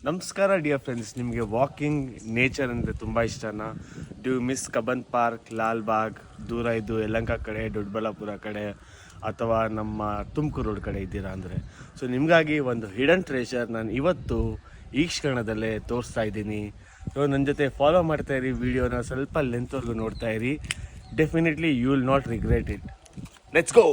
ನಮಸ್ಕಾರ dear friends, ನಿಮಗೆ walking nature ಅಂದರೆ ತುಂಬ ಇಷ್ಟನಾ? Do miss Cubbon park, Lal Bagh, ದೂರ ಇದ್ದು ಯಲಹಂಕ ಕಡೆ, ದೊಡ್ಡಬಳ್ಳಾಪುರ ಕಡೆ ಅಥವಾ ನಮ್ಮ ತುಮಕೂರು ರೋಡ್ ಕಡೆ ಇದ್ದೀರಾ ಅಂದರೆ, ಸೊ ನಿಮಗಾಗಿ ಒಂದು ಹಿಡನ್ ಟ್ರೆಷರ್ ನಾನು ಇವತ್ತು ಈ ಕ್ಷಣದಲ್ಲೇ ತೋರಿಸ್ತಾ ಇದ್ದೀನಿ. ಸೊ ನನ್ನ ಜೊತೆ ಫಾಲೋ ಮಾಡ್ತಾ ಇರಿ, ವಿಡಿಯೋನ ಸ್ವಲ್ಪ ಲೆಂತ್ವರೆಗೂ ನೋಡ್ತಾ ಇರಿ. Definitely you will not regret it. Let's go.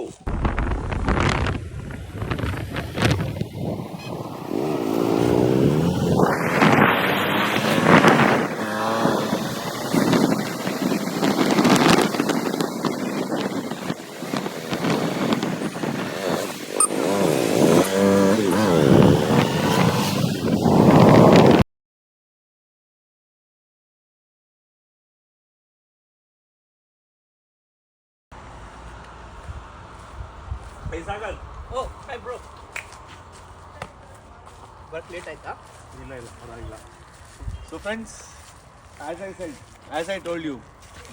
Hey Sagar. Oh, hi bro. Work late ಆಯ್ತಾ? ಇಲ್ಲ ಪರವಾಗಿಲ್ಲ. So friends, as I told you,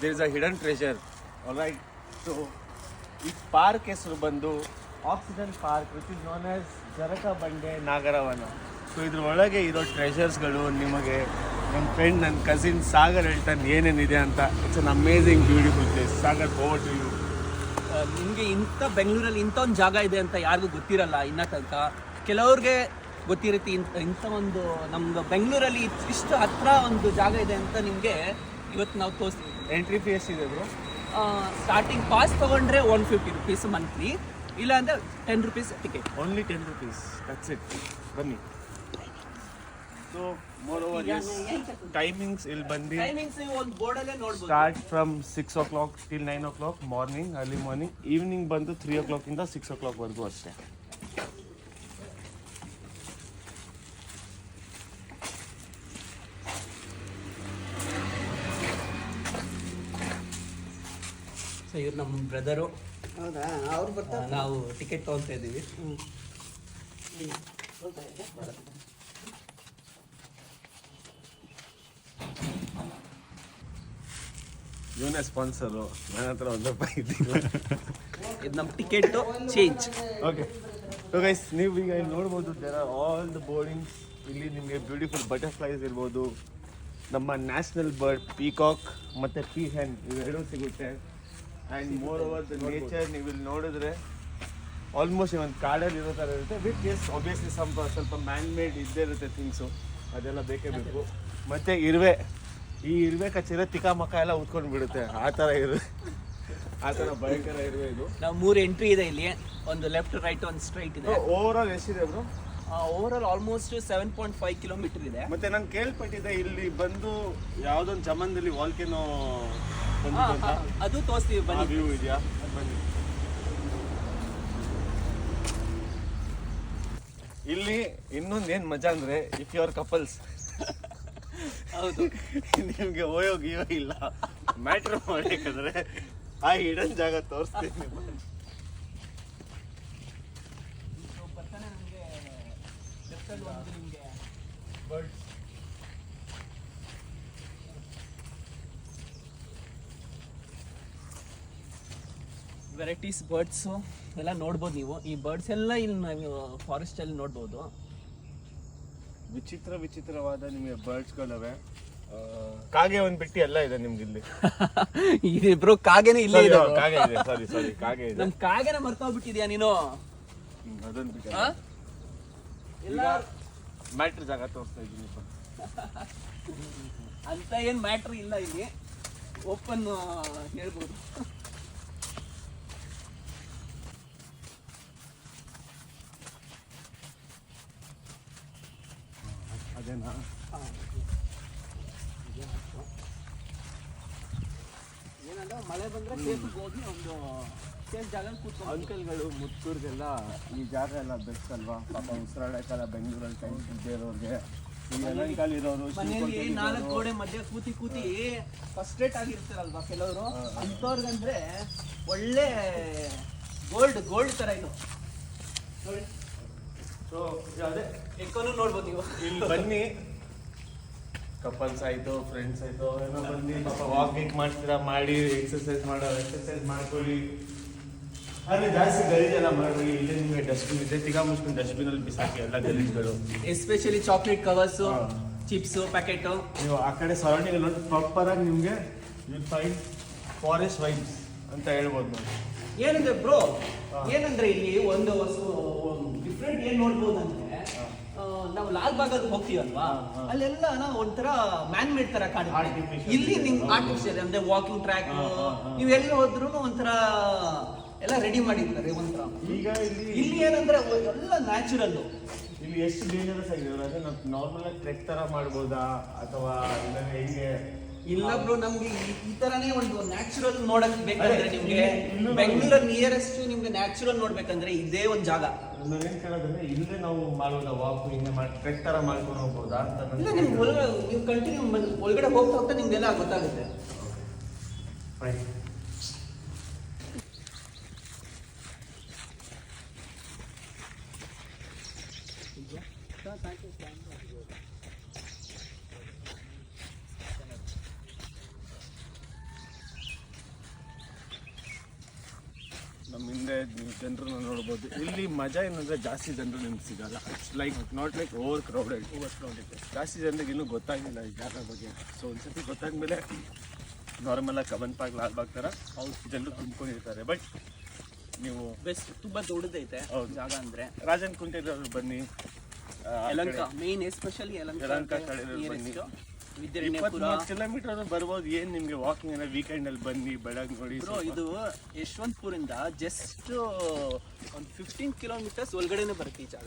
there is a hidden treasure. Alright. So ಈ ಪಾರ್ಕ್ ಹೆಸರು ಬಂದು oxygen park, which is known as Jaraka Bande Nagaravana. So ಇದ್ರ ಒಳಗೆ ಇರೋ ಟ್ರೆಷರ್ಸ್ಗಳು ನಿಮಗೆ ನಮ್ಮ ಫ್ರೆಂಡ್, ನನ್ನ ಕಸಿನ್ ಸಾಗರ್ ಹೇಳ್ತಾನೆ ಏನೇನಿದೆ ಅಂತ. It's an amazing beautiful place. Sagar, over to you. ನಿಮಗೆ ಬೆಂಗಳೂರಲ್ಲಿ ಇಂಥ ಒಂದು ಜಾಗ ಇದೆ ಅಂತ ಯಾರಿಗೂ ಗೊತ್ತಿರಲ್ಲ ಇನ್ನೂ ತನಕ. ಕೆಲವ್ರಿಗೆ ಗೊತ್ತಿರುತ್ತೆ ಇಂಥ ಒಂದು ನಮ್ಗೆ ಬೆಂಗಳೂರಲ್ಲಿ ಇಷ್ಟು ಹತ್ರ ಒಂದು ಜಾಗ ಇದೆ ಅಂತ. ನಿಮಗೆ ಇವತ್ತು ನಾವು ತೋರಿಸ್ತೀವಿ. ಎಂಟ್ರಿ ಫೀಸ್ ಇದೆ ಬ್ರೋ. ಸ್ಟಾರ್ಟಿಂಗ್ ಪಾಸ್ ತೊಗೊಂಡ್ರೆ 150 rupees ಮಂತ್ಲಿ, ಇಲ್ಲ ಅಂದರೆ 10 rupees ticket. Only 10 rupees. That's it. ಬನ್ನಿ. ಸೊ ಮೋರ್ ಓವರ್ ಟೈಮಿಂಗ್ಸ್ ಇಲ್ಲಿ ಬಂದು ಟೈಮಿಂಗ್ಸ್ ಒಂದು ಬೋರ್ಡಲ್ಲೇ ನೋಡ್ಬೋದು. Start from 6 o'clock till 9 o'clock morning, early morning. Evening ಬಂದು 3 o'clock ಇಂದ 6 o'clock ವರೆಗೂ ಅಷ್ಟೇ. ಸೊ ಇವ್ರು ನಮ್ಮ ಬ್ರದರು. ಹೌದಾ? ಅವ್ರು ಬರ್ತಾರೆ. ನಾವು ಟಿಕೆಟ್ ತೊಗೊಳ್ತಾ ಇದ್ದೀವಿ. ಇವನೇ ಸ್ಪಾನ್ಸರು. ನನ್ನ ಹತ್ರ ₹1 ಇದ್ದಿಲ್ಲ. ಇದು ನಮ್ಮ ticket change. Okay. So guys, ನೀವು ಈಗ ಇಲ್ಲಿ ನೋಡ್ಬೋದು, ದೇರ್ ಆರ್ ಆಲ್ ದ ಬೋರ್ಡಿಂಗ್ಸ್. ಇಲ್ಲಿ ನಿಮಗೆ ಬ್ಯೂಟಿಫುಲ್ ಬಟರ್ಫ್ಲೈಸ್ ಇರ್ಬೋದು, ನಮ್ಮ ನ್ಯಾಷನಲ್ ಬರ್ಡ್ ಪೀಕಾಕ್ ಮತ್ತು ಪೀಹೆನ್, ಇವೆರಡೂ ಸಿಗುತ್ತೆ. And more over the nature ನೀವು ಇಲ್ಲಿ ನೋಡಿದ್ರೆ ಆಲ್ಮೋಸ್ಟ್ ಒಂದು ಕಾಡಲ್ಲಿ ಇರೋ ಥರ ಇರುತ್ತೆ. ವಿತ್ ಎಸ್ ಆಬ್ವಿಯಸ್ಲಿ ಸ್ವಲ್ಪ ಮ್ಯಾನ್ ಮೇಡ್ ಇದ್ದೇ ಇರುತ್ತೆ ಥಿಂಗ್ಸು, ಅದೆಲ್ಲ ಬೇಕೇ ಬೇಕು. ಮತ್ತು ಇರುವೆ, ಈ ಇರುವೆ ಕಚ್ಚಿದ್ರೆ ತಿಕಾಮಕ ಎಲ್ಲ ಉತ್ಕೊಂಡು ಬಿಡುತ್ತೆ. ಆ ಥರ ಭಯಂಕರ ಇರುವೆ ಇದು. ನಾವು 3 ಎಂಟ್ರಿ ಇದೆ ಇಲ್ಲಿ. ಒಂದು ಲೆಫ್ಟ್, ರೈಟ್, ಒಂದು ಸ್ಟ್ರೈಟ್ ಇದೆ. ಓವರ್ ಆಲ್ ಎಷ್ಟಿದೆ bro? Over all almost 7.5 kilometer ಇದೆ. ಮತ್ತೆ ನಾನು ಕೇಳ್ಪಟ್ಟಿದ್ದೆ ಇಲ್ಲಿ ಬಂದು ಯಾವುದೊಂದು ಚಮನ್ದಲ್ಲಿ ವಾಲ್ಕೆನೋ ಅದು ತೋರಿಸ್ತೀವಿ, ಬನ್ನಿ. ವ್ಯೂ ಇದೆಯಾ? ಬನ್ನಿ. ಇಲ್ಲಿ ಇನ್ನೊಂದು ಏನು ಮಜಾ ಅಂದರೆ, ಇಫ್ ಯು ಆರ್ ಕಪಲ್ಸ್, ಹೌದು, ನಿಮಗೆ ಓಯೋಗಿಯೋ ಇಲ್ಲ ಮ್ಯಾಟ್ರ್ ಮಾಡಬೇಕಾದ್ರೆ ಆ ಹಿಡನ್ ಜಾಗ ತೋರಿಸ್ತೀನಿ. ವೆರೈಟೀಸ್ ಬರ್ಡ್ಸು ಎಲ್ಲ ನೋಡ್ಬೋದು ನೀವು. ಈ ಬರ್ಡ್ಸ್ ಎಲ್ಲ ಇಲ್ಲಿ ನಾವು ಫಾರೆಸ್ಟಲ್ಲಿ ನೋಡ್ಬೋದು. ವಿಚಿತ್ರವಾದ ನಿಮಗೆ ಬರ್ಡ್ಸ್ಗಳಿವೆ. ಕಾಗೆ ಒಂದು ಬಿಟ್ಟು ಎಲ್ಲ ಇದೆ ನಿಮ್ಗೆ ಇಲ್ಲಿ. ಇಬ್ರು ಕಾಗೆನೇ ಇಲ್ಲೇ ಇದೆ. ಕಾಗೆ ಇದೆ, ಸಾರಿ ಕಾಗೆ ಇದೆ. ನಮ್ ಕಾಗೆನ ಮರ್ತೋಗ್ಬಿಟ್ಟಿದ್ಯಾ ನೀನು? ಅದೊಂದು ಬಿಟ್ಟು ಎಲ್ಲ ಮ್ಯಾಟ್ರ್ ಜಾಗ ತೋರಿಸ್ತಾ ಇದ್ದೀನಿ. ಅಂತ ಏನ್ ಮ್ಯಾಟ್ರ್ ಇಲ್ಲ ಇಲ್ಲಿ, ಓಪನ್ ಹೇಳ್ಬೋದು. ಅದೇನಾ? ಏನಂದ್ರೆ ಮಳೆ ಬಂದ್ರೆ ಸೇಫ್ಗೆ ಹೋಗಿ ಒಂದು ಸೇಫ್ ಜಾಗ ಕೂತ್ಕೊಂಡು. ಅಂಕಲ್ಗಳು ಮುತ್ತೂರ್ಗೆಲ್ಲ ಈ ಜಾಗ ಎಲ್ಲ ಬೆಸ್ಟ್ ಅಲ್ವಾ? ಪಾಪ ಉಸಿರಾಡಕ್ಕೆಲ್ಲ ಬೆಂಗಳೂರಲ್ಲಿ ಟೈಮ್ ಇದ್ದೇ ಇರೋರಿಗೆ, ಈ ಯಲಹಂಕಲ್ಲಿ ಇರೋರು, ಮನೆಯಲ್ಲಿ 4 ಗೋಡೆ ಮಧ್ಯೆ ಕೂತಿ ಫಸ್ಟ್ರೇಟ್ ಆಗಿರ್ತಾರಲ್ವಾ ಕೆಲವರು, ಅಂಥವ್ರಿಗಂದ್ರೆ ಒಳ್ಳೆ ಗೋಲ್ಡ್ ತರ ಇದು. ಸೊ ಅದೇ ಎಕ್ಕೋನು ನೋಡ್ಬೋದು ನೀವು. ಇಲ್ಲಿ ಬನ್ನಿ, ಕಪಲ್ಸ್ ಆಯಿತು, ಫ್ರೆಂಡ್ಸ್ ಆಯಿತು, ಏನೋ ಬನ್ನಿ ಪಾಪ ವಾಕಿಂಗ್ ಮಾಡ್ತೀರಾ, ಮಾಡಿ ಎಕ್ಸಸೈಸ್ ಮಾಡ್ಕೊಳ್ಳಿ. ಅಲ್ಲಿ ಜಾಸ್ತಿ ಗಲೀಜೆಲ್ಲ ಮಾಡಬೇಡಿ. ಇಲ್ಲಿ ನಿಮಗೆ ಡಸ್ಟ್ಬಿನ್ ಇದೆ, ತಿಗಾ ಮುಚ್ಕೊಂಡು ಡಸ್ಟ್ಬಿನಲ್ಲಿ ಬಿಸಾಕಿ ಎಲ್ಲ ಗಲೀಜುಗಳು. ಎಸ್ಪೆಷಲಿ ಚಾಕ್ಲೇಟ್ ಕವರ್ಸು, ಹಾ. Chips packet. ನೀವು ಆ ಕಡೆ ಸರೌಂಡಿಂಗ್ ನೋಡಿ ಪ್ರಾಪರ್ ಆಗಿ ನಿಮಗೆ ವಿಲ್ ಫೈಂಡ್ ಫಾರೆಸ್ಟ್ ವೈಬ್ಸ್ ಅಂತ ಹೇಳ್ಬೋದು ನೋಡಿ. ಏನಂದ್ರೆ ಬ್ರೋ, ಹಾ. ಏನಂದ್ರೆ ಇಲ್ಲಿ ಒಂದು ಡಿಫ್ರೆಂಟ್ ಏನ್ ನೋಡ್ಬೋದು ಅಂದ್ರೆ ನಾವು ಲಾಲ್ ಬಾಗಲ್ಲಿ ಹೋಗ್ತೀವಲ್ವಾ, ಹಾ. ಅಲ್ಲೆಲ್ಲ ಒಂಥರ ಮ್ಯಾನ್ ಮೇಡ್ ತರ ಕಾಣುತ್ತೆ. Artificial. ಇಲ್ಲಿ ನಿಮ್ಗೆ ಆರ್ಟಿಫಿಷಿಯಲ್ ಅಂದ್ರೆ ವಾಕಿಂಗ್ ಟ್ರ್ಯಾಕ್, ನೀವು ಎಲ್ಲಿ ಹೋದ್ರು ಒಂಥರ ಎಲ್ಲ ರೆಡಿ ಮಾಡಿರ್ತಾರೆ ಒಂಥರ. ಈಗ ಇಲ್ಲಿ ಏನಂದ್ರೆ ಎಲ್ಲ ನ್ಯಾಚುರಲ್. ಇಲ್ಲಿ ಎಷ್ಟು ಡೇಂಜರಸ್ ಆಗಿದೆ ಅಂದ್ರೆ ನಾವು ನಾರ್ಮಲ್ ಆಗಿ ಟ್ರೆಕ್ ತರ ಮಾಡ್ಬೋದಾ ಅಥವಾ ಇಲ್ಲ ಹೆಂಗೆ? ಇಲ್ಲ ಬ್ರೋ, ನಮ್ಗೆ ಈ ತರನೇ ಒಂದು ನ್ಯಾಚುರಲ್ ನೋಡಕ್ ಬೇಕಂದ್ರೆ ಅದೇ, ನಿಮ್ಗೆ ಇಲ್ಲೂ ಬೆಂಗಳೂರು ನಿಯರೆಸ್ಟ್ ನಿಮ್ಗೆ ನ್ಯಾಚುರಲ್ ನೋಡ್ಬೇಕಂದ್ರೆ ಇದೇ ಒಂದು ಜಾಗ. ನಾನು ಏನ್ ಕೇಳೋದಂದ್ರೆ ಇಲ್ಲೇ ನಾವು ಮಾಡೋದಾ ವಾಕ್ ಹಿಂಗೆ ಮಾಡಿ ಟ್ರೆಕ್ ತರ ಮಾಡ್ಕೊಂಡು ಹೋಗ್ಬೋದಾ ಅಂತ ನನ್ನ ಇಲ್ಲ ನಿಮ್ಗೆ ನೀವು ಕಂಟಿನ್ಯೂ ಒಳಗಡೆ ಹೋಗ್ತಾ ಹೋಗ್ತಾ ನಿಮ್ಗೆಲ್ಲ ಗೊತ್ತಾಗುತ್ತೆ. Fine. ನಮ್ಮ ಹಿಂದೆ ನೀವು ಜನರನ್ನ ನೋಡ್ಬೋದು. ಇಲ್ಲಿ ಮಜಾ ಏನಂದ್ರೆ ಜಾಸ್ತಿ ಜನರು ನಿಮ್ಗೆ ಸಿಗಲ್ಲ. It's like not like over crowded ಇದೆ. ಜಾಸ್ತಿ ಜನರಿಗೆ ಇನ್ನೂ ಗೊತ್ತಾಗಿಲ್ಲ ಈ ಜಾಗ ಬಗ್ಗೆ. ಸೊ ಒಂದ್ಸತಿ ಗೊತ್ತಾದ್ಮೇಲೆ ನಾರ್ಮಲಾಗಿ ಕಬ್ಬನ್ ಪಾರ್ಕ್ ಲಾಲ್ ಬಾಗ್ ಥರ ಜನರು ತುಂಬ್ಕೊಂಡಿರ್ತಾರೆ. ಬಟ್ ನೀವು ಬೆಸ್ಟ್ ತುಂಬಾ ದೊಡ್ಡದೈತೆ ಹೌದು. ಜಾಗ ಅಂದ್ರೆ. ರಾಜನ್ ಕುಂಟೆದವ್ರು ಬನ್ನಿ, ಯಲಹಂಕ ಮೇನ್ ಎಸ್ಪೆಷಲಿ ಯಲಹಂಕ ಕಡೆ ಬನ್ನಿ. ವಿದ್ಯಾರಣ್ಯಪುರ. 23 ಕಿಲೋಮೀಟರ್ ಬರ್ಬೋದು. ಏನ್ ನಿಮ್ಗೆ ವಾಕಿಂಗ್ ಏನೋ ವೀಕೆಂಡ್ ಅಲ್ಲಿ ಬನ್ನಿ, ಬೆಳಗ್ಗೆ ನೋಡಿ. ಬ್ರೋ ಇದು ಯಶವಂತಪುರಿಂದ ಜಸ್ಟ್ ಒಂದು 15 ಕಿಲೋಮೀಟರ್ಸ್ ಒಳಗಡೆನೆ ಬರುತ್ತೆ ಈ ಜಾಗ.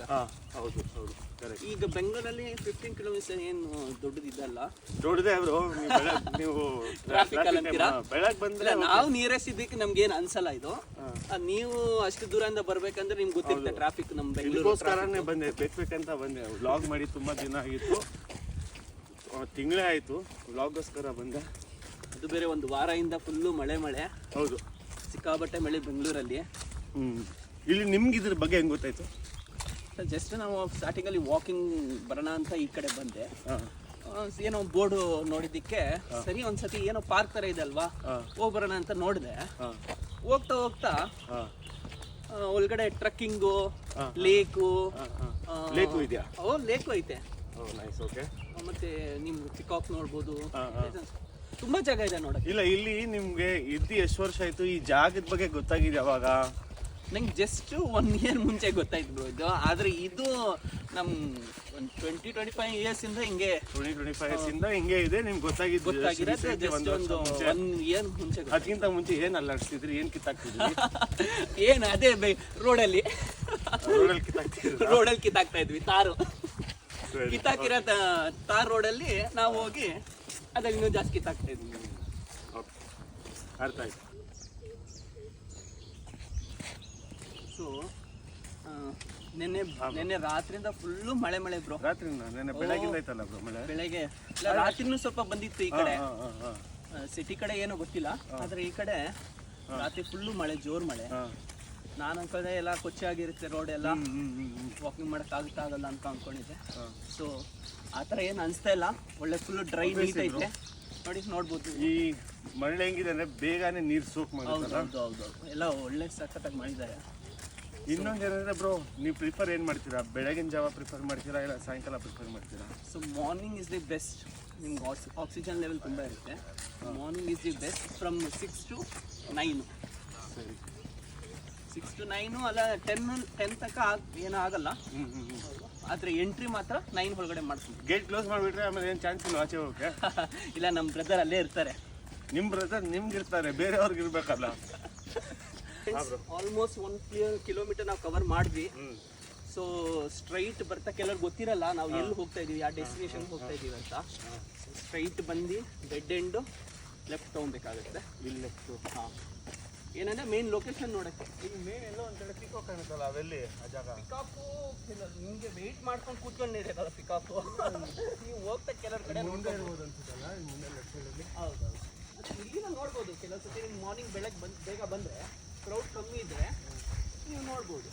ಹೌದು ಹೌದು ಕರೆಕ್ಟ್. ಈಗ ಬೆಂಗಳೂರಲ್ಲಿ 15 ಕಿಲೋಮೀಟರ್ ಏನು ದೊಡ್ಡದಿದ್ದಲ್ಲ. ದೊಡ್ಡದೇ ಬ್ರೋ. ನೀವು Traffic ಅಲ್ಲಿ ಅಂತೀರಾ? ಬೆಳಗ್ಗೆ ಬಂದ್ರೆ ನಾವು ನಿಯರೆಸ್ಟ್ ಇದಕ್ಕೆ ನಮ್ಗೆ ಏನು ಅನ್ಸಲ್ಲ ಇದು. ನೀವು ಅಷ್ಟು ದೂರದಿಂದ ಬರ್ಬೇಕಂದ್ರೆ ನಿಮ್ಗೆ ಗೊತ್ತಿರುತ್ತೆ ಟ್ರಾಫಿಕ್ ನಮ್ಮ ಬೆಂಗಳೂರು. ಇದಕ್ಕೋಸ್ಕರನೇ ಬಂದೆ, ಬೇಕಂತ ಬಂದೆ. ವ್ಲಾಗ್ ಮಾಡಿ ತುಂಬಾ ದಿನ ಆಗಿತ್ತು, ತಿಂಗಳೇ ಆಯ್ತು. ವ್ಲಾಗ್ಗೋಸ್ಕರ ಬಂದೆ. ಅದು ಬೇರೆ ಒಂದು ವಾರದಿಂದ ಫುಲ್ಲು ಮಳೆ. ಹೌದು, ಸಿಕ್ಕಾಬಟ್ಟೆ ಮಳೆ ಬೆಂಗಳೂರಲ್ಲಿ. ಇಲ್ಲಿ ನಿಮ್ಗೆ ಇದ್ರ ಬಗ್ಗೆ ಹೆಂಗ್ ಗೊತ್ತಾಯ್ತು? ಜಸ್ಟ್ ನಾವು ಸ್ಟಾರ್ಟಿಂಗಲ್ಲಿ ವಾಕಿಂಗ್ ಬರೋಣ ಅಂತ ಈ ಕಡೆ ಬಂದೆ. ಏನೋ ಬೋರ್ಡು ನೋಡಿದ್ದಕ್ಕೆ ಸರಿ ಒಂದ್ಸತಿ ಏನೋ ಪಾರ್ಕ್ ತರ ಇದೆ ಅಲ್ವಾ, ಹೋಗಿ ಬರೋಣ ಅಂತ ನೋಡಿದೆ. ಹೋಗ್ತಾ ಹೋಗ್ತಾ ಒಳಗಡೆ ಟ್ರಕ್ಕಿಂಗು, ಲೇಕು ಇದೆಯಾ? ಲೇಕು ಐತೆ. Nice, okay. ಮತ್ತೆ ನಿಮ್ಗೆ ಪಿಕಾಕ್ ನೋಡ್ಬೋದು. ತುಂಬಾ ಜಾಗ ಇದೆ ನೋಡಕ್ಕೆ. ಇಲ್ಲ, ಇಲ್ಲಿ ನಿಮ್ಗೆ ಇದ್ದು ಎಷ್ಟು ವರ್ಷ ಆಯ್ತು? ಈ ಜಾಗದ ಬಗ್ಗೆ ಗೊತ್ತಾಗಿದೆ ಯಾವಾಗ? ನಂಗೆ ಜಸ್ಟ್ 1 year ಮುಂಚೆ ಗೊತ್ತಾಯ್ತು ಬ್ರೋ ಇದು. ಆದ್ರೆ ಇದು ನಮ್ ಒಂದು 20-25 years ಇಂದ ಹಿಂಗೆ 20-25 years ಇಂದ ಹಿಂಗೆ ಇದೆ. ನಿಮ್ಗೆ ಗೊತ್ತಾಗಿರೋದು ಜಸ್ಟ್ ಒಂದು 1 year ಮುಂಚೆ. ಅದಕ್ಕಿಂತ ಮುಂಚೆ ಏನ್ ಅಲ್ಲಾಡ್ತಿದ್ರಿ? ಏನ್ ಕಿತ್ತಾಕ್ತಿದ್ರಿ? ಏನು ಅದೇ ರೋಡಲ್ಲಿ ಕಿತ್ತಾಕ್ತಿದ್ರಿ? ರೋಡಲ್ಲಿ ಕಿತ್ತಾಕ್ತಾ ಇದ್ವಿ. ತಾರು ಕಿತ್ತಾಕಿರೋ ತಾರ್ ರೋಡಲ್ಲಿ ನಾವು ಹೋಗಿ ಅದ್ರಲ್ಲಿ ಇನ್ನೂ ಜಾಸ್ತಿ ಕಿತ್ತಾಕ್ತಾ ಇದ್ವಿ. ಅರ್ಥ ಆಯ್ತು. ಸೊ ನೆನ್ನೆ ರಾತ್ರಿಯಿಂದ ಫುಲ್ಲು ಮಳೆ ಬ್ರೋ. ರಾತ್ರಿ ನೆನ್ನೆ ಬೆಳಗಿಂದ ಆಯ್ತಲ್ಲ ಬ್ರೋ ಮಳೆ? ಬೆಳಗ್ಗೆ ರಾತ್ರಿನೂ ಸ್ವಲ್ಪ ಬಂದಿತ್ತು ಈ ಕಡೆ. ಸಿಟಿ ಕಡೆ ಏನೋ ಗೊತ್ತಿಲ್ಲ, ಆದ್ರೆ ಈ ಕಡೆ ರಾತ್ರಿ ಫುಲ್ಲು ಮಳೆ, ಜೋರ್ ಮಳೆ. ನಾನು ಅನ್ಕೊಂಡೆ ಎಲ್ಲ ಕೊಚ್ಚೆ ಆಗಿರುತ್ತೆ ರೋಡ್ ಎಲ್ಲ, ವಾಕಿಂಗ್ ಮಾಡಕ್ ಆಗಲ್ಲ ಅಂತ ಅನ್ಕೊಂಡಿದ್ದೆ. ಸೊ ಆ ಥರ ಏನು ಅನಿಸ್ತಾ ಇಲ್ಲ. ಒಳ್ಳೆ ಫುಲ್ ಡ್ರೈ ನೀಟ್ ಐತೆ ನೋಡ್ಬೋದು. ಈ ಮಳೆ ಹೆಂಗಿದೆ ಅಂದ್ರೆ ಬೇಗನೆ ನೀರು ಸೋಕ್ ಮಾಡುತ್ತೆ. ಹೌದು, ಎಲ್ಲ ಒಳ್ಳೆ ಸಖತ್ತಾಗಿ ಮಾಡಿದ್ದಾರೆ. ಇನ್ನೊಂದು ಏನಂದ್ರೆ ಬ್ರೋ, ನೀವು ಪ್ರಿಫರ್ ಏನ್ ಮಾಡ್ತೀರಾ? ಬೆಳಗಿನ ಜಾವ ಪ್ರಿಫರ್ ಮಾಡ್ತೀರಾ ಇಲ್ಲ ಸಾಯಂಕಾಲ ಪ್ರಿಫರ್ ಮಾಡ್ತೀರಾ? So morning is the best. ನಿಮ್ಗೆ ಆಕ್ಸಿಜನ್ ಲೆವೆಲ್ ತುಂಬ ಇರುತ್ತೆ. Morning is the best from 6 to 9. ಸರಿ, 6 to 9 ಅಲ್ಲ, 10 ತನಕ ಏನೂ ಆಗಲ್ಲ. ಆದರೆ ಎಂಟ್ರಿ ಮಾತ್ರ 9 ಒಳಗಡೆ ಮಾಡ್ತೀವಿ. ಗೇಟ್ ಕ್ಲೋಸ್ ಮಾಡಿಬಿಟ್ರೆ ಆಮೇಲೆ ಏನು ಚಾನ್ಸ್ ಇಲ್ಲ ಆಚೆ ಹೋಗಕ್ಕೆ? ಇಲ್ಲ, ನಮ್ಮ ಬ್ರದರ್ ಅಲ್ಲೇ ಇರ್ತಾರೆ. ನಿಮ್ಮ ಬ್ರದರ್ ನಿಮ್ಗೆ ಇರ್ತಾರೆ, ಬೇರೆಯವ್ರಿಗೆ ಇರ್ಬೇಕಲ್ಲ. ಆಲ್ಮೋಸ್ಟ್ 1 kilometer ನಾವು ಕವರ್ ಮಾಡಿದ್ವಿ. ಸೊ ಸ್ಟ್ರೈಟ್ ಬರ್ತಾ ಕೆಲವ್ರು ಗೊತ್ತಿರಲ್ಲ ನಾವು ಎಲ್ಲಿ ಹೋಗ್ತಾ ಇದೀವಿ, ಯಾವ ಡೆಸ್ಟಿನೇಷನ್ ಹೋಗ್ತಾ ಇದೀವಿ ಅಂತ. ಸ್ಟ್ರೈಟ್ ಬಂದು ಡೆಡ್ ಎಂಡು ಲೆಫ್ಟ್ ತೊಗೊಬೇಕಾಗುತ್ತೆ. ಇಲ್ಲಿ ಲೆಫ್ಟು. ಏನಂದ್ರೆ ಮೇನ್ ಲೊಕೇಶನ್ ನೋಡಕ್ಕೆ. ಈಗ ಮೇನ್ ಎಲ್ಲೋ ಒಂದು ಕಡೆ ಪಿಕಾಕ್ ಕಾಣುತ್ತಲ್ಲ, ಅವೆಲ್ಲಿ ಆ ಜಾಗ? ಪಿಕಾಕು ನಿಮಗೆ ವೆಯ್ಟ್ ಮಾಡ್ಕೊಂಡು ಕೂತ್ಕೊಂಡಿರಲ್ಲ ಪಿಕಾಕು. ನೀವು ಹೋಗ್ತಾ ಕೆಲವ್ರ ಕಡೆ ಮುಂದೆ ಇರ್ಬೋದು ಅನ್ಸುತ್ತಲ್ಲ, ಮುಂದೆ ಲೆಫ್ಟ್ ಸೈಡಲ್ಲಿ. ಹೌದೌದು, ಇಲ್ಲಿನ ನೋಡ್ಬೋದು. ಕೆಲವು ಸತಿ ನೀವು ಮಾರ್ನಿಂಗ್ ಬೆಳಗ್ಗೆ ಬೇಗ ಬಂದರೆ ಕ್ರೌಡ್ ಕಮ್ಮಿ ಇದ್ದರೆ ನೀವು ನೋಡ್ಬೋದು.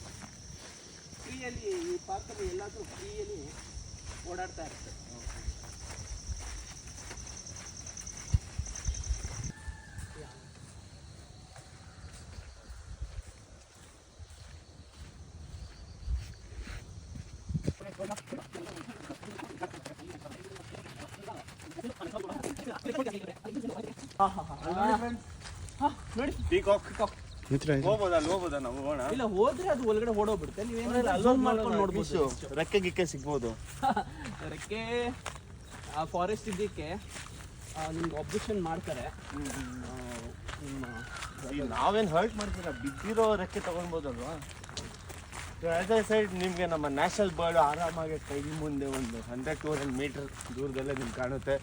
ಫ್ರೀಯಲ್ಲಿ ಈ ಪಾರ್ಕಲ್ಲಿ ಎಲ್ಲಾದರೂ ಫ್ರೀಯಲ್ಲಿ ಓಡಾಡ್ತಾ ಇರುತ್ತೆ. ನೋಡಿ ಪೀಕಾಕ್ ಹೋಗ್ಬೋದಾ ಅಲ್ಲಿ ಹೋಗ್ಬೋದಾ ನಾವು ಹೋಗೋಣ ಇಲ್ಲ ಹೋದ್ರೆ ಅದು ಒಳಗಡೆ ಓಡೋಗ್ಬಿಡುತ್ತೆ ನೀವೇನಾದ್ರೆ ಅಲೋನ್ ಮಾಡ್ಕೊಂಡು ನೋಡ್ಬೋದು ರೆಕ್ಕೆ ಗಿಕ್ಕೆ ಸಿಗ್ಬೋದು ಅದಕ್ಕೆ ಆ ಫಾರೆಸ್ಟ್ ಇದಕ್ಕೆ ನಿಮ್ಗೆ ಅಬ್ಜೆಕ್ಷನ್ ಮಾಡ್ತಾರೆ ನಿಮ್ಮ ನಾವೇನು ಹರ್ಟ್ ಮಾಡ್ತೀರಾ ಬಿದ್ದಿರೋ ರೆಕ್ಕೆ ತಗೊಳ್ಬೋದಲ್ವಾ ಆಸ್ ಐ ಸೈಡ್ ನಿಮಗೆ ನಮ್ಮ ನ್ಯಾಷನಲ್ ಬರ್ಡ್ ಆರಾಮಾಗಿ ಕೈ ಮುಂದೆ ಒಂದು 100-200 ಮೀಟರ್ ದೂರದಲ್ಲೇ ನಿಮ್ಗೆ ಕಾಣುತ್ತೆ.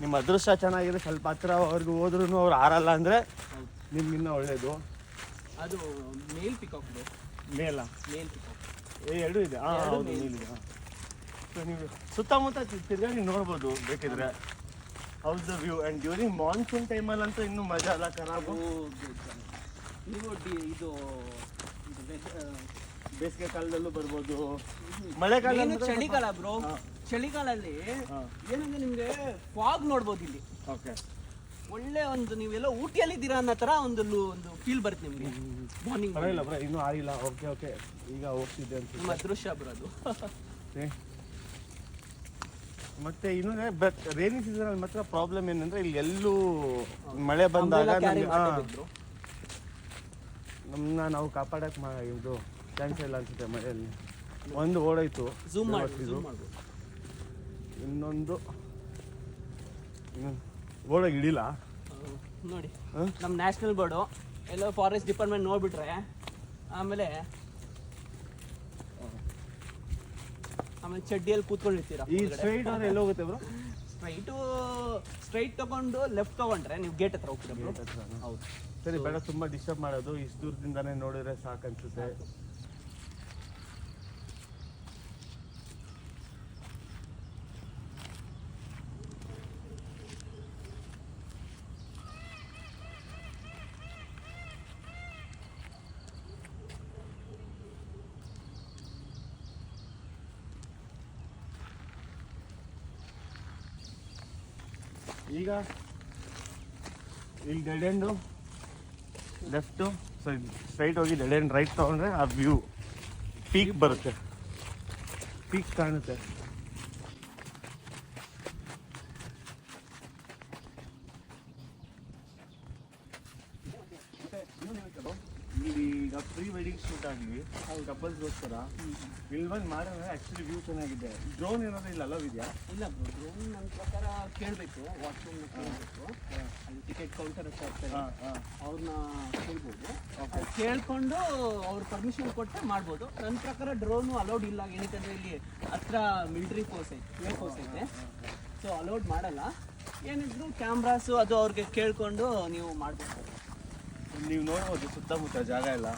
ನಿಮ್ಮ ಅದೃಷ್ಟ ಚೆನ್ನಾಗಿದೆ, ಸ್ವಲ್ಪ ಹತ್ರವರೆಗೂ ಹೋದ್ರೂ ಅವ್ರು ಆರಲ್ಲ ಅಂದರೆ ನಿಮ್ಗಿನ್ನ ಒಳ್ಳೇದು. ಅದು ಮೇಲ್ ಪಿಕಾಕ್ ಮೇಲ ಮೇಲ್ ಪಿಕಾಕ್ ಎರಡು ಇದೆ. ಹೌದು ಮೇಲಿದೆ. ಸೊ ನೀವು ಸುತ್ತಮುತ್ತ ತಿರ್ಗಾಡಿ ನೋಡ್ಬೋದು ಬೇಕಿದ್ರೆ. How's the view. And during monsoon ಟೈಮಲ್ಲಂತೂ ಇನ್ನೂ ಮಜಾ ಅಲ್ಲ ಖರಾಬು. ನೀವು ಇದು ಬೇಸಿಗೆ ಕಾಲದಲ್ಲೂ ಬರ್ಬೋದು, ಮಳೆಗಾಲ ಚಳಿಗಾಲ ಬ್ರೋ. ಚಳಿಗಾಲಲ್ಲಿ ಏನಂದ್ರೆ ನಿಮ್ಗೆ ಫಾಗ್ ನೋಡ್ಬೋದು ಇಲ್ಲಿ. ಓಕೆ, ಒಳ್ಳೆ ಒಂದು ನೀವೆಲ್ಲ ಊಟಿಯಲ್ಲಿ ಇದ್ದೀರಾ ಅನ್ನೋ ತರ ಒಂದು ಫೀಲ್ ಬರುತ್ತೆ ನಿಮ್ಗೆ ಮಾರ್ನಿಂಗ್. ಪರವಾಗಿಲ್ಲ ಬ್ರೋ, ಇನ್ನೂ ಆಗಿಲ್ಲ. ಓಕೆ ಓಕೆ, ಈಗ ಹೋಗ್ತಿದ್ದೆ ಅಂತ ನಿಮ್ಮ ಅದೃಶ್ಯ ಬರೋದು. ಮತ್ತೆ ಇನ್ನೊಂದ್ರೆ ರೈನಿ ಸೀಸನ್ ಅಲ್ಲಿ ಮಾತ್ರ ಪ್ರಾಬ್ಲಮ್ ಏನಂದ್ರೆ ಇಲ್ಲಿ ಎಲ್ಲೂ ಮಳೆ ಬಂದಾಗ ನಮ್ಮನ್ನ ನಾವು ಕಾಪಾಡಕ್ ಇದು ಚಾನ್ಸ್ ಇಲ್ಲ ಅನ್ಸುತ್ತೆ. ಮಳೆಯಲ್ಲಿ ಒಂದು ಓಡಾಯ್ತು, ಇನ್ನೊಂದು ಓಡೋಗಿ ಹಿಡಿಲ್ಲ ನೋಡಿ. ನಮ್ಮ ನ್ಯಾಷನಲ್ ಬೋರ್ಡು ಎಲ್ಲೋ ಫಾರೆಸ್ಟ್ ಡಿಪಾರ್ಟ್ಮೆಂಟ್ ನೋಡ್ಬಿಟ್ರೆ ಆಮೇಲೆ ಚಡ್ಡಿಯಲ್ಲಿ ಕೂತ್ಕೊಂಡಿರ್ತೀರಾ. ಈ ಸ್ಟ್ರೈಟ್ ಅವ್ರು ಎಲ್ಲ ಹೋಗುತ್ತೆ ಬ್ರೋ? ಸ್ಟ್ರೈಟ್ ತಗೊಂಡು ಲೆಫ್ಟ್ ತಗೊಂಡ್ರೆ ನೀವು ಗೇಟ್ ಹತ್ರ ಹೋಗ್ತೀರಾ ಬ್ರೋ. ಹೌದು, ಸರಿ ಬೇಡ, ತುಂಬಾ ಡಿಸ್ಟರ್ಬ್ ಮಾಡೋದು. ಇಷ್ಟು ದೂರದಿಂದಾನೇ ನೋಡಿದ್ರೆ ಸಾಕು ಅನ್ಸುತ್ತೆ. ಈಗ ಇಲ್ಲಿ ಡೆಡ್ ಎಂಡು ಲೆಫ್ಟು, ಸರಿ ಸ್ಟ್ರೈಟ್ ಹೋಗಿ ಡೆಡ್ ಎಂಡ್ ರೈಟ್ ತಗೊಂಡ್ರೆ ಆ ವ್ಯೂ ಪೀಕ್ ಬರುತ್ತೆ, ಪೀಕ್ ಕಾಣುತ್ತೆ. ಇಲ್ಲಿ ಈಗ ಪ್ರೀ ವೆಡ್ಡಿಂಗ್ ಶೂಟ್ ಆಗಲಿ ಕಪಲ್ಸ್ಗೋಸ್ಕರ ಇಲ್ಲಿ ಬಂದು ಮಾಡಿದ್ರೆ ಆ್ಯಕ್ಚುಲಿ ವ್ಯೂ ಚೆನ್ನಾಗಿದೆ. ಡ್ರೋನ್ ಏನಾದ್ರು ಇಲ್ಲಿ ಅಲವ್ ಇದೆಯಾ? ಇಲ್ಲ ಬ್ರೋ, ಡ್ರೋನ್ ನನ್ನ ಪ್ರಕಾರ ಕೇಳಬೇಕು, ವಾಚ್ಮನ್ ಕೇಳಬೇಕು. ಅಲ್ಲಿ ಟಿಕೆಟ್ ಕೌಂಟರ್ ಹತ್ರ ಇರ್ತಾರೆ, ಅವ್ರನ್ನ ಕೇಳ್ಬೋದು. ಕೇಳ್ಕೊಂಡು ಅವ್ರು ಪರ್ಮಿಷನ್ ಕೊಟ್ಟರೆ ಮಾಡ್ಬೋದು. ನನ್ನ ಪ್ರಕಾರ ಡ್ರೋನು ಅಲೌಡ್ ಇಲ್ಲ. ಏನಕ್ಕಂದರೆ ಇಲ್ಲಿ ಹತ್ರ ಮಿಲಿಟ್ರಿ ಫೋರ್ಸ್ ಐತೆ, ಸೊ ಅಲೌಡ್ ಮಾಡಲ್ಲ. ಏನಿದ್ರು ಕ್ಯಾಮ್ರಾಸು ಅದು ಅವ್ರಿಗೆ ಕೇಳ್ಕೊಂಡು ನೀವು ಮಾಡಬೇಕು. ನೀವು ನೋಡ್ಬೋದು ಸುತ್ತಮುತ್ತ ಜಾಗ ಎಲ್ಲ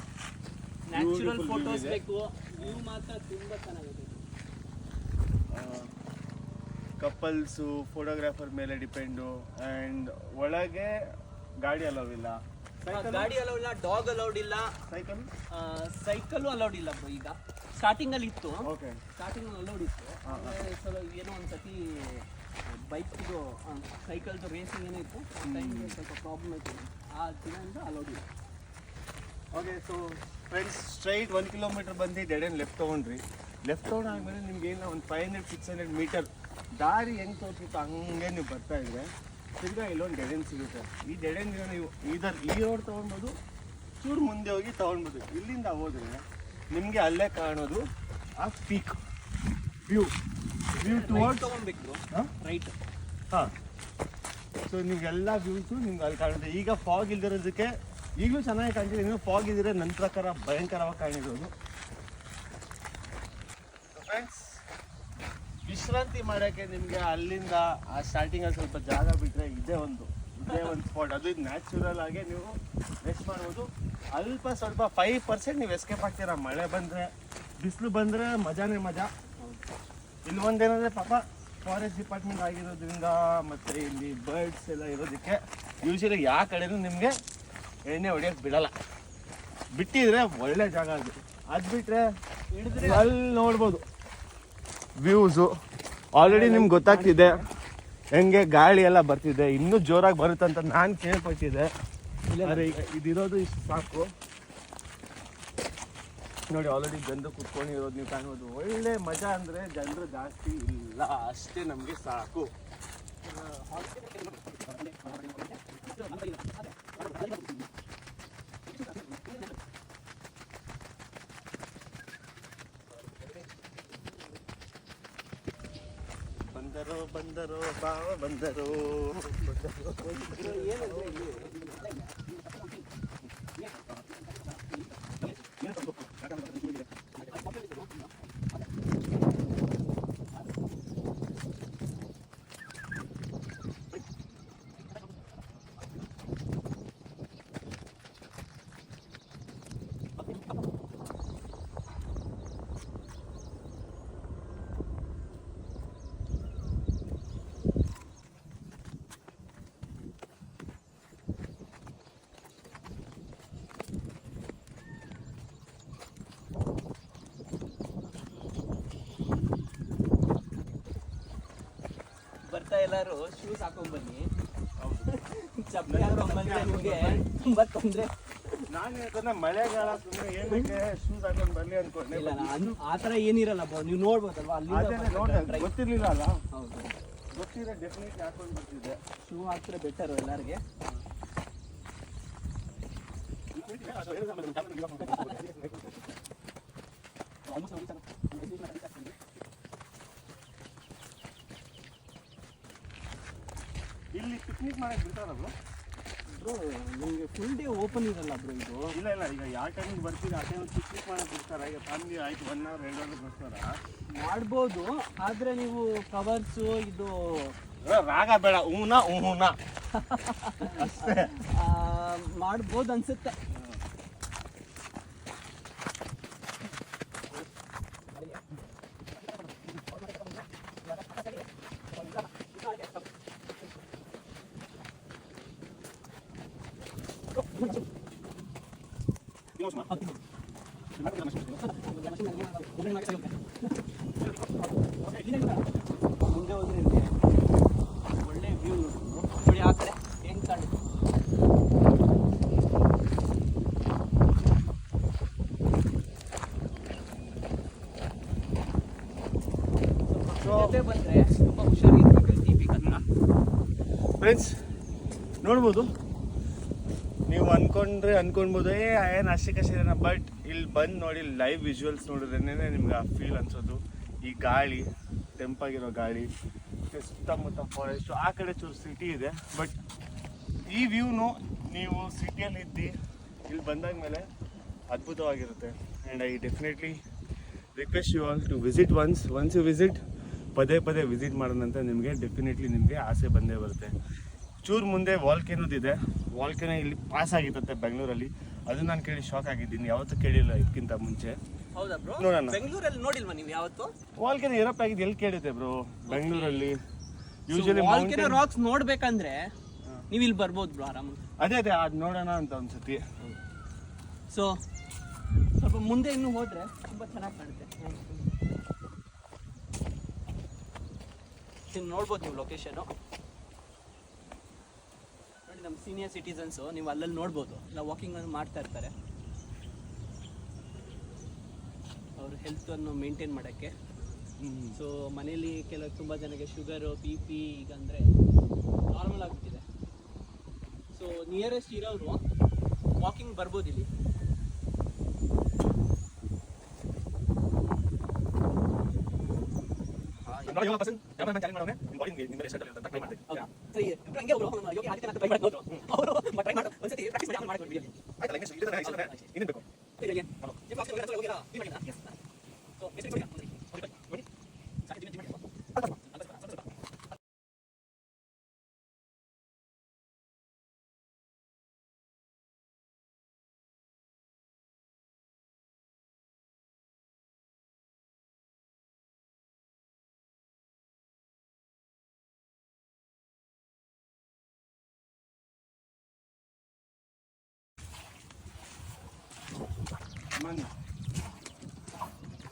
ನ್ಯಾಚುರಲ್ ಫೋಟೋಸ್ ಬೇಕು. ವ್ಯೂ ಮಾತ್ರ ತುಂಬ ಚೆನ್ನಾಗಿದೆ. ಕಪಲ್ಸು ಫೋಟೋಗ್ರಾಫರ್ ಮೇಲೆ ಡಿಪೆಂಡು. ಆ್ಯಂಡ್ ಒಳಗೆ ಗಾಡಿ ಅಲೌಡ್ ಇಲ್ಲ, ಗಾಡಿ ಅಲೌಡ್ ಇಲ್ಲ, ಡಾಗ್ ಅಲೌಡ್ ಇಲ್ಲ, ಸೈಕಲ್ ಅಲೌಡ್ ಇಲ್ಲ ಬ್ರೋ. ಈಗ ಸ್ಟಾರ್ಟಿಂಗ್ ಅಲ್ಲಿ ಇತ್ತು, ಸ್ಟಾರ್ಟಿಂಗ್ ಅಲೌಡ್ ಇತ್ತು. ಏನೋ ಒಂದ್ಸತಿ ಬೈಕ್ದು ಸೈಕಲ್ದು ರೇಸಿಂಗ್ ಏನೋ ಇತ್ತು, ಆ ಟೈಮ್ಗೆ ಸ್ವಲ್ಪ ಪ್ರಾಬ್ಲಮ್ ಆಯಿತು. ಆ ದಿನದಿಂದ ಅಲೌಡ್ ಇಲ್ಲ. Okay, so friends, straight 1 kilometre ಬಂದು ಡೆಡ್ ಎಂಡ್ ಲೆಫ್ಟ್ ತೊಗೊಂಡ್ರಿ. ಲೆಫ್ಟ್ ತೊಗೊಂಡಾದ್ಮೇಲೆ ನಿಮ್ಗೆ ಏನೋ ಒಂದು 500-600 ಮೀಟರ್ ದಾರಿ ಹೆಂಗೆ ತೋರಿಸುತ್ತೋ ಹಂಗೆ ನೀವು ಬರ್ತಾ ಇದ್ರೆ ತಿರ್ಗಾ ಇಲ್ಲೊಂದು ಡೆಡ್ ಎಂಡ್ ಸಿಗುತ್ತೆ. ಈ ಡೆಡ್ ಎಂಡ್ ನೀವು ಈ ರೋಡ್ ತೊಗೊಳ್ಬೋದು, ಚೂರು ಮುಂದೆ ಹೋಗಿ ತೊಗೊಳ್ಬೋದು. ಇಲ್ಲಿಂದ ಹೋದ್ರೆ ನಿಮಗೆ ಅಲ್ಲೇ ಕಾಣೋದು ಆ ಪೀಕ್ ವ್ಯೂ ತೊಗೊಳ್ಬೇಕು ರೈಟ್. ಹಾಂ, ಸೊ ನಿಮಗೆಲ್ಲ ವ್ಯೂಸು ನಿಮ್ಗೆ ಅಲ್ಲಿ ಕಾಣುತ್ತೆ. ಈಗ ಫಾಗ್ ಇಲ್ದಿರೋದಕ್ಕೆ ಈಗಲೂ ಚೆನ್ನಾಗಿ ಕಾಣ್ತಿದೆ. ಇನ್ನೂ ಫಾಗ್ ಇದ್ದರೆ ನನ್ನ ಪ್ರಕಾರ ಭಯಂಕರವಾಗಿ ಕಾಣಿರೋದು. ಫ್ರೆಂಡ್ಸ್, ವಿಶ್ರಾಂತಿ ಮಾಡೋಕ್ಕೆ ನಿಮಗೆ ಅಲ್ಲಿಂದ ಆ ಸ್ಟಾರ್ಟಿಂಗಲ್ಲಿ ಸ್ವಲ್ಪ ಜಾಗ ಬಿಟ್ಟರೆ ಇದೇ ಒಂದು ಸ್ಪಾಟ್. ಅದು ನ್ಯಾಚುರಲ್ ಆಗಿ ನೀವು ರೆಸ್ಟ್ ಮಾಡ್ಬೋದು. ಸ್ವಲ್ಪ 5% ನೀವು ಎಸ್ಕೇಪ್ ಆಗ್ತೀರಾ. ಮಳೆ ಬಂದರೆ, ಬಿಸಿಲು ಬಂದರೆ ಮಜಾನೇ ಮಜಾ. ಇಲ್ಲಿ ಒಂದೇನಂದರೆ ಪಾಪ ಫಾರೆಸ್ಟ್ ಡಿಪಾರ್ಟ್ಮೆಂಟ್ ಆಗಿರೋದ್ರಿಂದ ಮತ್ತು ಇಲ್ಲಿ ಬರ್ಡ್ಸ್ ಎಲ್ಲ ಇರೋದಕ್ಕೆ ಯೂಶಲಿ ಯಾವ ಕಡೆನೂ ನಿಮಗೆ ಎಣ್ಣೆ ಹೊಡಿಯೋಕ್ಕೆ ಬಿಡಲ್ಲ. ಬಿಟ್ಟಿದ್ರೆ ಒಳ್ಳೆ ಜಾಗ ಅದು ಬಿಟ್ಟರೆ ಅಲ್ಲಿ ನೋಡ್ಬೋದು ವ್ಯೂಸು. ಆಲ್ರೆಡಿ ನಿಮ್ಗೆ ಗೊತ್ತಾಗ್ತಿದೆ ಹೆಂಗೆ ಗಾಳಿ ಎಲ್ಲ ಬರ್ತಿದೆ. ಇನ್ನೂ ಜೋರಾಗಿ ಬರುತ್ತಂತ ನಾನು ಕೇಳ್ಪಟ್ಟಿದ್ದೆ. ಆದರೆ ಈಗ ಇದಿರೋದು ಇಷ್ಟು ಸಾಕು ನೋಡಿ. ಆಲ್ರೆಡಿ ಜನರು ಕುತ್ಕೊಂಡಿರೋದು ನೀವು ಕಾಣ್ಬೋದು. ಒಳ್ಳೆ ಮಜಾ ಅಂದರೆ ಜನರು ಜಾಸ್ತಿ ಇಲ್ಲ, ಅಷ್ಟೇ ನಮಗೆ ಸಾಕು. ಬಂದರೋ ಬಂದರೋ ಬಾವ ಬಂದರೋ ಬರ್ತಾ ಎಲ್ಲರೂ ಶೂಸ್ ಹಾಕೊಂಡ್ಬನ್ನಿ. ಚಪ್ಪಲಿ ಹಾಕೊಂಡ್ಬಂದ್ರೆ ನಿಮಗೆ ತುಂಬಾ ತೊಂದರೆ. ನಾನು ಯಾಕಂದ್ರೆ ಮಳೆಗಾಲ ಸುಮ್ಮನೆ ಏನಕ್ಕೆ ಶೂಸ್ ಹಾಕೊಂಡು ಬರಲಿ ಅನ್ಕೊಂಡೆ. ಇಲ್ಲ ಆ ಥರ ಏನಿರಲ್ಲ ಬ್ರೋ, ನೀವು ನೋಡ್ಬೋದಲ್ವಾ ಅಲ್ಲಿ ಗೊತ್ತಿರ್ಲಿಲ್ಲ ಅಲ್ಲ. ಹೌದು, ಗೊತ್ತಿದ್ರೆ ಡೆಫಿನೆಟ್ಲಿ ಹಾಕೊಂಡು ಬರ್ತಿದ್ದೆ. ಶೂ ಹಾಕಿದ್ರೆ ಬೆಟರು ಎಲ್ಲರಿಗೆ. ಇಲ್ಲಿ ಪಿಕ್ನಿಕ್ ಮಾಡಕ್ಕೆ ಬಿಡ್ತಾರ ಬ್ರೋ? ನಿಮಗೆ ಫುಲ್ ಡೇ ಓಪನ್ ಇರಲ್ಲ ಬ್ರೋ ಇದು. ಇಲ್ಲ ಈಗ ಯಾವ ಟೈಮಿಗೆ ಬರ್ತೀರಿ ಆ ಟೈಮ್ ಪಿಕ್ನಿಕ್ ಮಾಡಕ್ಕೆ ಬಿಡ್ತಾರ? ಈಗ ಫ್ಯಾಮಿಲಿ ಆಯ್ತು 1 hour 2 hour ಬರ್ತಾರ ಮಾಡ್ಬೋದು, ಆದ್ರೆ ನೀವು ಕವರ್ಸು ಇದು ರಾಗ ಬೇಡ, ಹೂನ ಹೂನ ಅಷ್ಟೇ ಮಾಡ್ಬೋದು ಅನ್ಸುತ್ತೆ. ಮುಂದೆ ಹೋದ್ರೆ ಇಲ್ಲಿ ಒಳ್ಳೆ ವ್ಯೂ ನೋಡಿ, ಆ ಕಡೆ ಹೆಂಗ್ ಕಾಣುತ್ತೆ. ಬಂದ್ರೆ ತುಂಬ ಹುಷಾರಿರ್ಬೇಕು ದೀಪಿಕ್ ಹತ್ರ. ಫ್ರೆಂಡ್ಸ್ ನೋಡ್ಬೋದು, ನೀವು ಅನ್ಕೊಳ್ಬೋದು ಏನು ಅಷ್ಟೇ ಬಟ್ ಇಲ್ಲಿ ಬಂದು ನೋಡಿ ಲೈವ್ ವಿಜುವಲ್ಸ್ ನೋಡಿದ್ರೇನೆ ನಿಮ್ಗೆ ಆ ಫೀಲ್ ಅನ್ಸೋದು. ಈ ಗಾಳಿ, ತೆಂಪಾಗಿರೋ ಗಾಳಿ, ಮತ್ತು ಸುತ್ತಮುತ್ತ ಫಾರೆಸ್ಟು, ಆ ಕಡೆ ಚೂರು ಸಿಟಿ ಇದೆ. ಬಟ್ ಈ ವ್ಯೂನು ನೀವು ಸಿಟಿಯಲ್ಲಿ ಇದ್ದು ಇಲ್ಲಿ ಬಂದಾಗ ಮೇಲೆ ಅದ್ಭುತವಾಗಿರುತ್ತೆ. And I definitely request you all to visit once you visit, ಪದೇ ವಿಸಿಟ್ ಮಾಡೋದಂತ ನಿಮಗೆ ನಿಮಗೆ ಆಸೆ ಬಂದೇ ಬರುತ್ತೆ. ಚೂರು ಮುಂದೆ ವಾಲ್ಕೆನೋದಿದೆ. ವಾಲ್ಕೆನೋ ಇಲ್ಲಿ ಪಾಸ್ ಆಗಿರುತ್ತೆ ಬೆಂಗಳೂರಲ್ಲಿ. ಅದು ನಾನು ಕೇಳಿ ಶಾಕ್ ಆಗಿದ್ದೀನಿ, ಯಾವತ್ತೂ ಕೇಳಿಲ್ಲ ಇದಕ್ಕಿಂತ ಮುಂಚೆ. ಹೌದಾ ಬ್ರೋ? ನೋಡೋಣ. ಬೆಂಗಳೂರಲ್ಲಿ ನೋಡಿಲ್ವಾ ನೀವು ಯಾವತ್ತು? ವಾಲ್ಕೆನೋ ಯುರೋಪ್ ಆಗಿದೆ ಎಲ್ಲಿ ಕೇಳಿದೆ ಬ್ರೋ ಬೆಂಗಳೂರಲ್ಲಿ? ಯೂಶಲಿ ವಾಲ್ಕೆನೋ ರಾಕ್ಸ್ ನೋಡ್ಬೇಕಂದ್ರೆ ನೀವು ಇಲ್ಲಿ ಬರ್ಬೋದು ಬ್ರೋ ಆರಾಮಾಗಿ. ಅದೇ ಅದು ನೋಡೋಣ ಅಂತ ಅನ್ಸುತ್ತೆ. ಸೊ ಸ್ವಲ್ಪ ಮುಂದೆ ಇನ್ನು ಹೋದ್ರೆ ತುಂಬ ಚೆನ್ನಾಗಿ ಕಾಣುತ್ತೆ. ನೋಡ್ಬೋದು ನೀವು ಲೊಕೇಶನು. ನೋಡಿ ನಮ್ಮ ಸೀನಿಯರ್ ಸಿಟಿಸನ್ಸು ನೀವು ಅಲ್ಲಲ್ಲಿ ನೋಡ್ಬೋದು, ಇಲ್ಲ ವಾಕಿಂಗ್ ಮಾಡ್ತಾ ಇರ್ತಾರೆ ಅವ್ರ ಹೆಲ್ತನ್ನು ಮೇಂಟೈನ್ ಮಾಡೋಕ್ಕೆ. ಸೊ ಮನೇಲಿ ತುಂಬ ಜನಕ್ಕೆ ಶುಗರು, BP ಈಗ ಅಂದರೆ ನಾರ್ಮಲ್ ಆಗಿಬಿಟ್ಟಿದೆ. ಸೊ ನಿಯರೆಸ್ಟ್ ಇರೋರು ವಾಕಿಂಗ್ ಬರ್ಬೋದು ಇಲ್ಲಿ.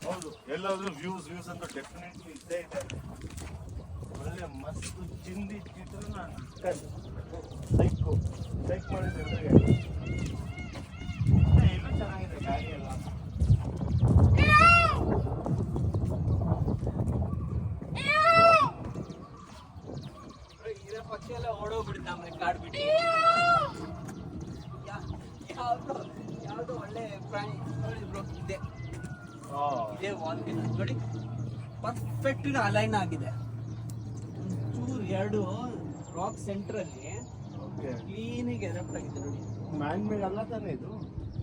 ಹೌದು, ಎಲ್ಲಾದ್ರೂ ವ್ಯೂಸ್ ಅಂತ ಡೆಫಿನೆಟ್ಲಿ ಇದ್ದೇ ಇದೆ. ಒಳ್ಳೆ ಮಸ್ತ್ ಚಿಂದಿ ಚಿತ್ರ ಸೈಕ್ ಮಾಡಿದ್ರೆ ಎಲ್ಲೂ ಚೆನ್ನಾಗಿದೆ ಗಾಡಿ ಎಲ್ಲ. ಖುಷಿ ಎಲ್ಲ ಓಡೋಗ್ಬಿಡುತ್ತೆ ಆಮೇಲೆ ಕಾಡ್ ಬಿಟ್ಟು ಯಾವ್ದೋ ಒಳ್ಳೆ ಪ್ರಾಣಿ ನೋಡಿ ಬ್ರೋ ಇದೆ ಇದೇ ವಾಲ್ಕೆನೋ ನೋಡಿ ಪರ್ಫೆಕ್ಟ್ ಅಲೈನ್ ಆಗಿದೆ ಒಂಚೂರು ಎರಡು ರಾಕ್ ಸೆಂಟ್ರಲ್ಲಿ ಕ್ಲೀನಿಗೆ ಎರಪ್ಟ್ ಆಗಿದೆ ನೋಡಿ ಮ್ಯಾನ್ ಮೇಡ್ ಅಲ್ಲ ತಾನೇ ಇದು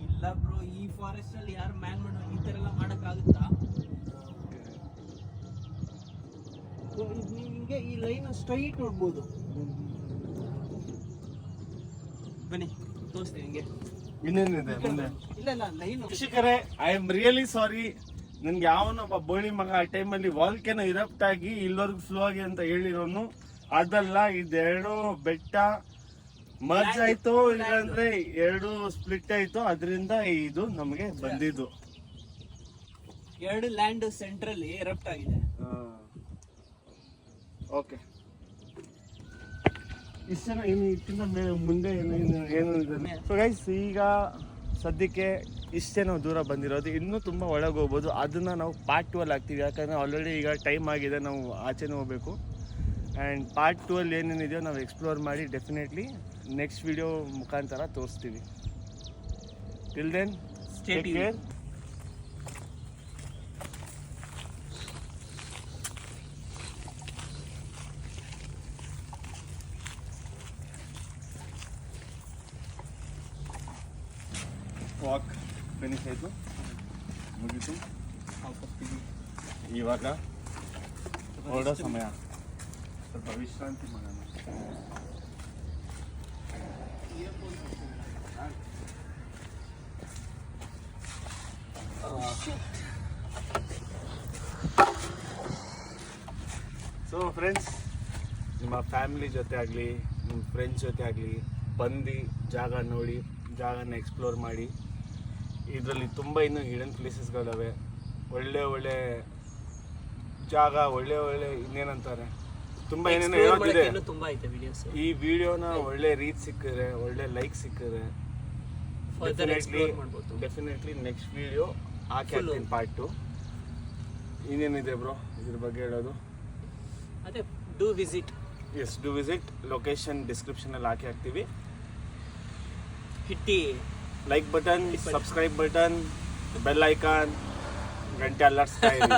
ಇಲ್ಲ ಬ್ರೋ ಈ ಫಾರೆಸ್ಟ್ ಅಲ್ಲಿ ಯಾರು ಮ್ಯಾನ್ ಮಾಡೋ ಈ ತರ ಎಲ್ಲ ಮಾಡಕ್ಕಾಗುತ್ತಾ ನಿಮ್ಗೆ ಈ ಲೈನ್ ಸ್ಟ್ರೈಟ್ ನೋಡ್ಬೋದು ಬನ್ನಿ ತೋರಿಸ್ತೀನಿ ನಿಮಗೆ ಇನ್ನೇನಿದೆ ಮುಂದೆ ಇಲ್ಲ ಇಲ್ಲ ಲೈನ್ ವೀಕ್ಷಕರೇ ಐ ಆಮ್ ರಿಯಲಿ ಸಾರಿ ನನ್ಗೆ ಯಾವನೊಬ್ಬ ಬೋಳಿ ಮಗ ಆ ಟೈಮಲ್ಲಿ ವಾಲ್ಕೆನೋ ಇರಪ್ಟ್ ಆಗಿ ಇಲ್ಲವರೆಗೂ ಫ್ಲೋ ಆಗಿ ಅಂತ ಹೇಳಿರೋನು ಅದಲ್ಲ ಇದೆರಡು ಬೆಟ್ಟ ಮರ್ಜ್ ಆಯ್ತು ಇಲ್ಲಾಂದ್ರೆ ಎರಡು ಸ್ಪ್ಲಿಟ್ ಆಯ್ತು ಅದರಿಂದ ಇದು ನಮಗೆ ಬಂದಿದ್ದು ಎರಡು ಲ್ಯಾಂಡ್ ಸೆಂಟ್ರಲ್ಲಿ ಎರಪ್ಟ್ ಆಗಿದೆ ಓಕೆ ಇಷ್ಟು ಜನ ಇನ್ನು ಇಟ್ಟಿನ ಮೇಲೆ ಮುಂದೆ ಏನು ಸೊ ಗೈಸ್ ಈಗ ಸದ್ಯಕ್ಕೆ ಇಷ್ಟೇ ನಾವು ದೂರ ಬಂದಿರೋದು ಇನ್ನೂ ತುಂಬ ಒಳಗೆ ಹೋಗ್ಬೋದು ಅದನ್ನು ನಾವು ಪಾರ್ಟ್ 2 ಅಲ್ಲಿ ಹಾಕ್ತೀವಿ ಯಾಕಂದರೆ ಆಲ್ರೆಡಿ ಈಗ ಟೈಮ್ ಆಗಿದೆ ನಾವು ಆಚೆನೇ ಹೋಗಬೇಕು ಆ್ಯಂಡ್ ಪಾರ್ಟ್ 2 ಅಲ್ಲಿ ಏನೇನಿದೆಯೋ ನಾವು ಎಕ್ಸ್ಪ್ಲೋರ್ ಮಾಡಿ ಡೆಫಿನೆಟ್ಲಿ ನೆಕ್ಸ್ಟ್ ವಿಡಿಯೋ ಮುಖಾಂತರ ತೋರಿಸ್ತೀವಿ till then Stay tuned. Care walk finish ಆಯಿತು ಮುಗೀತು ಇವಾಗ ಹೊರಡೋ ಸಮಯ ಸ್ವಲ್ಪ ವಿಶ್ರಾಂತಿ ಮಾಡೋಣ ಸೊ ಫ್ರೆಂಡ್ಸ್ ನಿಮ್ಮ ಫ್ಯಾಮಿಲಿ ಜೊತೆ ಆಗಲಿ ನಿಮ್ಮ ಫ್ರೆಂಡ್ಸ್ ಜೊತೆ ಆಗಲಿ ಬಂದು ಜಾಗ ನೋಡಿ ಜಾಗನ ಎಕ್ಸ್ಪ್ಲೋರ್ ಮಾಡಿ ಇದರಲ್ಲಿ ತುಂಬ ಇನ್ನೂ ಹಿಡನ್ ಪ್ಲೇಸಸ್ಗಳಿವೆ ಒಳ್ಳೆ ಒಳ್ಳೆ ಜಾಗ ಒಳ್ಳೆ ಒಳ್ಳೆ ಇನ್ನೇನಂತಾರೆ ತುಂಬ ಏನೇನೋ ಹೇಳೋದಿದೆ ತುಂಬಾ ಐತೆ ವಿಡಿಯೋಸ್ ಈ ವಿಡಿಯೋನ ಒಳ್ಳೆ ರೀಚ್ ಸಿಕ್ಕಿದ್ರೆ ಒಳ್ಳೆ ಲೈಕ್ ಸಿಕ್ಕಿದ್ರೆ ಡೆಫಿನೆಟ್ಲಿ ನೆಕ್ಸ್ಟ್ ವಿಡಿಯೋ ಹಾಕಿ ಹಾಕ್ತೀನಿ ಪಾರ್ಟ್ 2 ಇನ್ನೇನಿದೆ ಬ್ರೋ ಇದ್ರ ಬಗ್ಗೆ ಹೇಳೋದು ಅದೇ do visit yes do visit location ಡಿಸ್ಕ್ರಿಪ್ಷನಲ್ಲಿ ಹಾಕಿ ಹಾಕ್ತೀವಿ ಹಿಟ್ಟಿ like button subscribe button bell icon ಗಂಟೆ ಅಲರ್ಟ್ಸ್ತಾ ಇರಿ